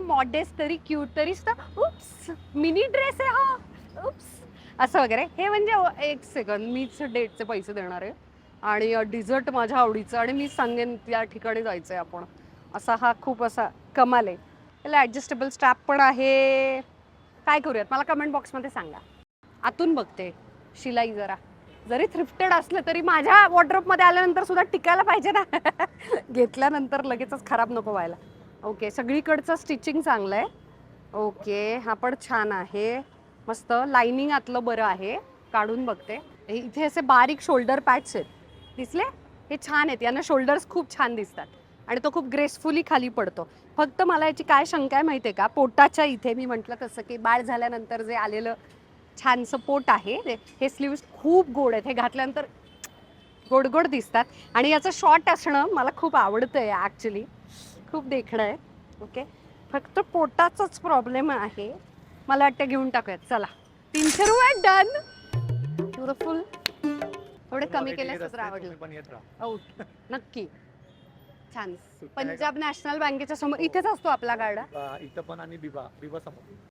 Modest तरी cute तरी oops mini dress आहे हा उप्स असं वगैरे. हे म्हणजे एक सेकंड मीच डेटचे पैसे देणार आहे आणि डिझर्ट माझ्या आवडीचं आणि मी सांगेन त्या ठिकाणी जायचंय आपण. असा हा खूप असा कमाल आहे. त्याला ॲडजस्टेबल स्ट्रॅप पण आहे. काय करूयात मला कमेंट बॉक्समध्ये सांगा. आतून बघते शिलाई जरा जरी थ्रिफ्टेड असलं तरी माझ्या वॉर्डरोबमध्ये आल्यानंतर सुद्धा टिकायला पाहिजे ना. घेतल्यानंतर लगेचच खराब नको व्हायला. ओके सगळीकडचं स्टिचिंग चांगलं आहे. ओके हा पण छान आहे. मस्त लाइनिंग आतलं बरं आहे. काढून बघते. इथे असे बारीक शोल्डर पॅड्स आहेत दिसले. हे छान आहेत. यांना शोल्डर्स खूप छान दिसतात आणि तो खूप ग्रेसफुली खाली पडतो. फक्त मला याची काय शंका आहे माहिती आहे का, पोटाच्या इथे मी म्हटलं तसं की बाळ झाल्यानंतर जे आलेलं छानसं पोट आहे हे स्लीव्स खूप गोड आहेत. हे घातल्यानंतर गोड गोड दिसतात आणि याचं शॉर्ट असणं मला खूप आवडतंय ॲक्च्युली. खूप देखणं आहे. ओके फक्त पोटाचाच प्रॉब्लेम आहे. मला वाटतं घेऊन टाकूयात चला. 300 रुपये डन. ब्युटिफुल. थोडे कमी केले तर आवडलं. हो नक्की. छान. पंजाब नॅशनल बँकेच्या समोर इथेच असतो आपला गार्डन. इथं पण आणि बिबा समोर.